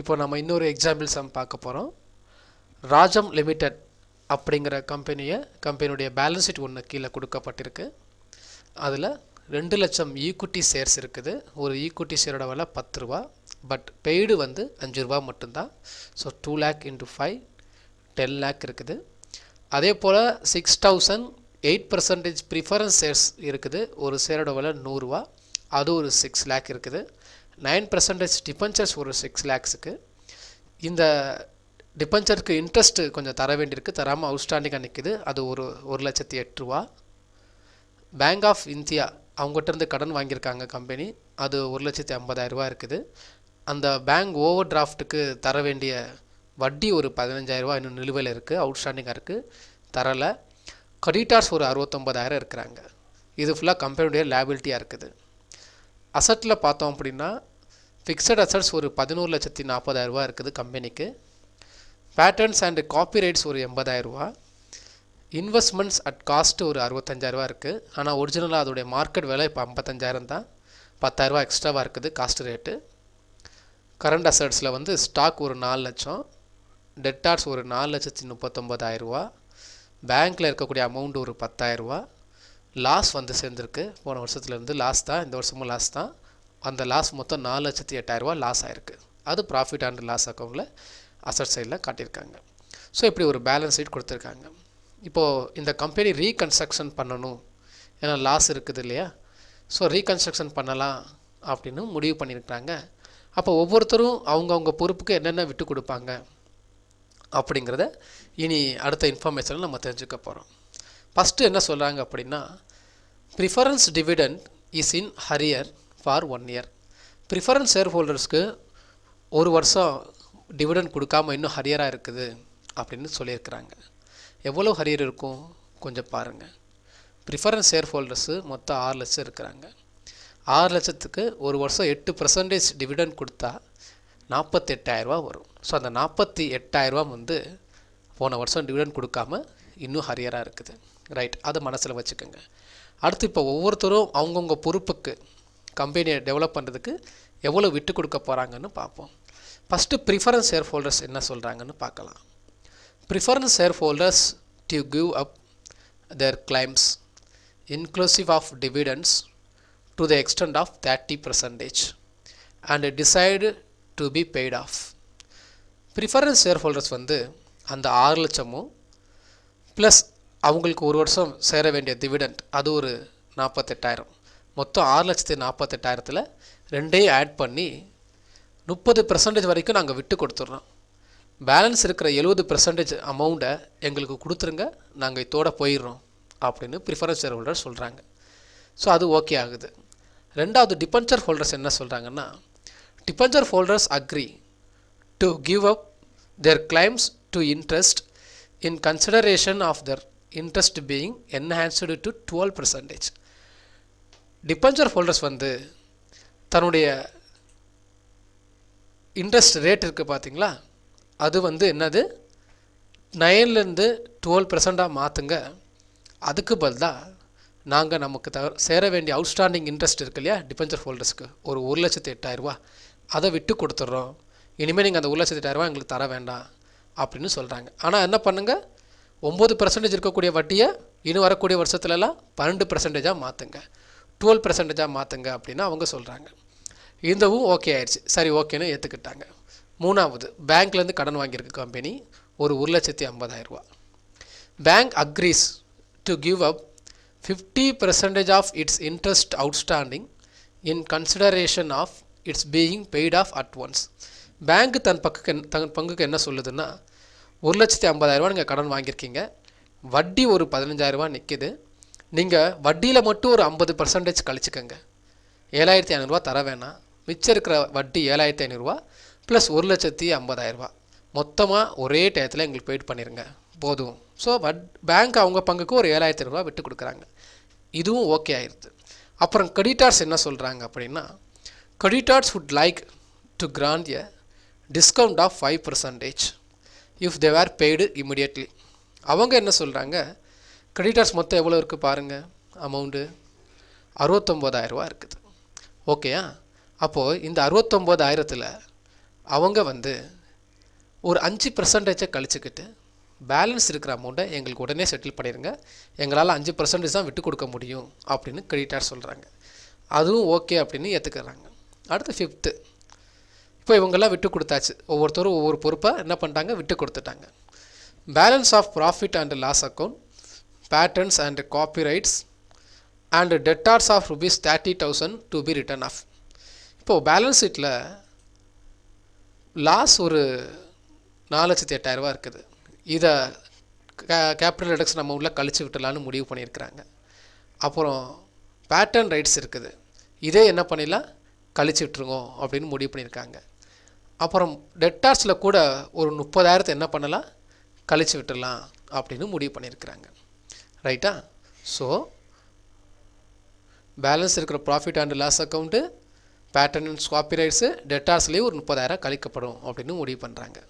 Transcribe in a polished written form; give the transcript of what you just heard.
இப்போ நம்ம இன்னொரு எக்ஸாம்பிள் சம் பார்க்க போகிறோம். ராஜம் லிமிடெட் அப்படிங்கிற கம்பெனியுடைய பேலன்ஸ் ஷீட் ஒன்று கீழே கொடுக்கப்பட்டிருக்கு. அதில் 2 லட்சம் ஈக்விட்டி ஷேர்ஸ் இருக்குது. ஒரு ஈக்விட்டி ஷேரோட விலை 10 ரூபா. பட் பெய்டு வந்து 5 ரூபா மட்டும்தான். ஸோ 2 lakh into 5 10 lakh இருக்குது. அதே போல் 6000 8% ப்ரிஃபரன்ஸ் ஷேர்ஸ் இருக்குது. ஒரு ஷேரோட விலை 100 ரூபா. அது ஒரு 6 lakh இருக்குது. 9% டிபென்ச்சர்ஸ் ஒரு 6 lakhsக்கு. இந்த டிபென்ச்சருக்கு இன்ட்ரெஸ்ட்டு கொஞ்சம் தர வேண்டியிருக்கு, தராமல் அவுட்ஸ்டாண்டிங்காக நிற்குது. அது ஒரு 1,08,000 ரூபா. பேங்க் ஆஃப் இந்தியா அவங்ககிட்டருந்து கடன் வாங்கியிருக்காங்க கம்பெனி. அது 1,50,000 ரூபா இருக்குது. அந்த பேங்க் ஓவர் டிராஃப்ட்டுக்கு தர வேண்டிய வட்டி ஒரு 15,000 ரூபா இன்னும் நிலுவையில் இருக்குது, அவுட்ஸ்டாண்டிங்காக இருக்குது, தரலை. கிரெடிட்டார்ஸ் ஒரு 69,000 இருக்கிறாங்க. இது ஃபுல்லாக கம்பெனியுடைய லேபிலிட்டியாக இருக்குது. அசட்டில் பார்த்தோம் அப்படின்னா ஃபிக்ஸட் அசட்ஸ் ஒரு 11,40,000 ரூபா இருக்குது கம்பெனிக்கு. பேட்டர்ன்ஸ் அண்ட் காப்பிரைட்ஸ் ஒரு 80,000 ரூபா. இன்வெஸ்ட்மெண்ட்ஸ் அட் காஸ்ட்டு ஒரு 65,000 ரூபா இருக்குது. ஆனால் ஒரிஜினலாக அதோடைய மார்க்கெட் விலை இப்போ 55,000 தான். 10,000 ரூபா எக்ஸ்ட்ராவாக இருக்குது காஸ்ட் ரேட்டு. கரண்ட் அசட்ஸில் வந்து ஸ்டாக் ஒரு 4 லட்சம், டெட்டார்ஸ் ஒரு 4,39,000 ரூபா, பேங்க்கில் இருக்கக்கூடிய அமௌண்ட் ஒரு 10,000 ரூபா. லாஸ் வந்து சேர்ந்துருக்கு. போன வருஷத்துலேருந்து லாஸ் தான், இந்த வருஷமும் லாஸ் தான். அந்த லாஸ் மொத்தம் 4,08,000 ரூபா லாஸ் ஆகிருக்கு. அது ப்ராஃபிட் அண்ட் லாஸ் அக்கௌண்ட்டில் அசட் சைடில் காட்டியிருக்காங்க. ஸோ இப்படி ஒரு பேலன்ஸ் ஷீட் கொடுத்துருக்காங்க. இப்போது இந்த கம்பெனி ரீகன்ஸ்ட்ரக்ஷன் பண்ணணும், ஏன்னா லாஸ் இருக்குது இல்லையா. ஸோ ரீகன்ஸ்ட்ரக்ஷன் பண்ணலாம் அப்படின்னு முடிவு பண்ணியிருக்காங்க. அப்போ ஒவ்வொருத்தரும் அவங்கவுங்க பொறுப்புக்கு என்னென்ன விட்டு கொடுப்பாங்க அப்படிங்கிறத இனி அடுத்த இன்ஃபர்மேஷனில் நம்ம தெரிஞ்சுக்க போகிறோம். ஃபஸ்ட்டு என்ன சொல்கிறாங்க அப்படின்னா, preference dividend is in arrear for 1 year. Preference share ஹோல்டர்ஸ்க்கு ஒரு வருஷம் டிவிடெண்ட் கொடுக்காமல் இன்னும் ஹரியராக இருக்குது அப்படின்னு சொல்லியிருக்கிறாங்க. எவ்வளோ ஹரியர் இருக்கும் கொஞ்சம் பாருங்கள். ப்ரிஃபரன்ஸ் ஷேர் ஹோல்டர்ஸு மொத்தம் 6 லட்சம் இருக்கிறாங்க. 6 லட்சத்துக்கு ஒரு வருஷம் 8% டிவிடெண்ட் கொடுத்தா 48,000 ரூபா வரும். ஸோ அந்த 48,000 ரூபா வந்து போன வருஷம் டிவிடெண்ட் கொடுக்காம இன்னும் ஹரியராக இருக்குது. ரைட், அதை மனசில் வச்சுக்கோங்க. அடுத்து இப்போ ஒவ்வொருத்தரும் அவங்கவுங்க பொறுப்புக்கு கம்பெனியை டெவலப் பண்ணுறதுக்கு எவ்வளோ விட்டு கொடுக்க போகிறாங்கன்னு பார்ப்போம். ஃபஸ்ட்டு ப்ரிஃபரன்ஸ் ஷேர் ஹோல்டர்ஸ் என்ன சொல்கிறாங்கன்னு பார்க்கலாம். Preference share holders to give up their claims inclusive of dividends to the extent of 30% and decide to be paid off. Preference share holders வந்து அந்த 6 லட்சமும் ப்ளஸ் அவங்களுக்கு ஒரு வருஷம் சேர வேண்டிய டிவிடெண்ட் அது ஒரு 48,000, மொத்தம் 6,48,000 ரெண்டையும் ஆட் பண்ணி 30% வரைக்கும் நாங்கள் விட்டு கொடுத்துட்றோம். பேலன்ஸ் இருக்கிற 70% அமௌண்ட்டை எங்களுக்கு கொடுத்துருங்க, நாங்கள் இதோட போயிடுறோம் அப்படின்னு ப்ரிஃபரன்ஸ் ஷேர் ஹோல்டர் சொல்கிறாங்க. ஸோ அது ஓகே ஆகுது. ரெண்டாவது டிபென்ச்சர் ஹோல்டர்ஸ் என்ன சொல்கிறாங்கன்னா, debenture holders agree to give up their claims to interest in consideration of their interest being enhanced to 12%. Debenture holders வந்து தன்னுடைய இன்ட்ரெஸ்ட் ரேட் இருக்குது பார்த்தீங்களா, அது வந்து என்னது 9லேருந்து 12% மாற்றுங்க. அதுக்கு பதிலாக நாங்கள் நமக்கு சேர வேண்டிய அவுட்ஸ்டாண்டிங் இன்ட்ரெஸ்ட் இருக்கு இல்லையா டிபென்ச்சர் ஹோல்டர்ஸ்க்கு ஒரு 1,08,000 ரூபா, அதை விட்டு கொடுத்துட்றோம். இனிமேல் நீங்கள் அந்த 1,08,000 ரூபா எங்களுக்கு தர வேண்டாம் அப்படின்னு சொல்கிறாங்க. ஆனால் என்ன பண்ணுங்கள், 9% இருக்கக்கூடிய வட்டியை இன்னும் வரக்கூடிய வருஷத்துலலாம் 12%ஆக மாற்றுங்க, 12%ஆக மாற்றுங்க அப்படின்னு அவங்க சொல்கிறாங்க. இதுவும் ஓகே ஆயிடுச்சு. சரி, ஓகேன்னு ஏற்றுக்கிட்டாங்க. மூணாவது, பேங்க்லேருந்து கடன் வாங்கியிருக்கு கம்பெனி ஒரு 1,50,000 ரூபா. Bank agrees to give up 50% off its interest outstanding in consideration of its being paid off at once. Bank தன் பங்குக்கு என்ன சொல்லுதுன்னா, 1,50,000 ரூபா நீங்கள் கடன் வாங்கியிருக்கீங்க, வட்டி ஒரு 15,000 ரூபா நிற்கிது, நீங்கள் வட்டியில் மட்டும் ஒரு 50% கழிச்சுக்கோங்க, 7,500 ரூபா தர வேணாம், மிச்சம் இருக்கிற வட்டி 7,500 ரூபா ப்ளஸ் 1,50,000 ரூபா மொத்தமாக ஒரே டயத்தில் எங்களுக்கு பெய்ட் பண்ணிடுங்க போதும். ஸோ பேங்க் அவங்க பங்குக்கு ஒரு 7,500 ரூபா விட்டு கொடுக்குறாங்க. இதுவும் ஓகே ஆயிடுது. அப்புறம் கிரெடிட்டார்ஸ் என்ன சொல்கிறாங்க அப்படின்னா, creditors would like to grant a discount of 5% if they are paid immediately. அவங்க என்ன சொல்கிறாங்க, கிரெடிட்டார்ஸ் மொத்தம் எவ்வளோ இருக்குது பாருங்கள், அமௌண்ட்டு 69,000 ரூபா இருக்குது. ஓகேயா? அப்போது இந்த 69,000ல் அவங்க வந்து ஒரு 5% கழிச்சுக்கிட்டு பேலன்ஸ் இருக்கிற அமௌண்ட்டை எங்களுக்கு உடனே செட்டில் பண்ணிடுங்க, எங்களால் 5% தான் விட்டு கொடுக்க முடியும் அப்படின்னு கிரெடிட்டார் சொல்கிறாங்க. அதுவும் ஓகே அப்படின்னு ஏற்றுக்கிறாங்க. அடுத்து 5th, இப்போ இவங்கெல்லாம் விட்டு கொடுத்தாச்சு, ஒவ்வொருத்தரும் ஒவ்வொரு பொறுப்பாக என்ன பண்ணிட்டாங்க, விட்டு கொடுத்துட்டாங்க. Balance of profit and loss account, patents and copyrights and debtors of ₹30,000 to be written off. இப்போது பேலன்ஸ் ஷீட்டில் லாஸ் ஒரு 4,08,000 இருக்குது. இதை கேபிட்டல் ரிடக்ஷன் நம்ம உள்ள கழிச்சு விட்டலான்னு முடிவு பண்ணியிருக்கிறாங்க. அப்புறம் பேட்டர்ன் ரைட்ஸ் இருக்குது, இதே என்ன பண்ணிடலாம், கழிச்சு விட்டுருங்க அப்படின்னு முடிவு பண்ணியிருக்காங்க. அப்புறம் டெட்டார்ஸில் கூட ஒரு 30,000 என்ன பண்ணலாம், கழிச்சு விட்டுடலாம் அப்படின்னு முடிவு பண்ணியிருக்கிறாங்க. ரைட்டா? ஸோ பேலன்ஸ் இருக்கிற profit and loss account, patent and copyrights, டெட்டார்ஸ்லேயே ஒரு 30,000 கழிக்கப்படும் அப்படின்னு முடிவு பண்ணுறாங்க.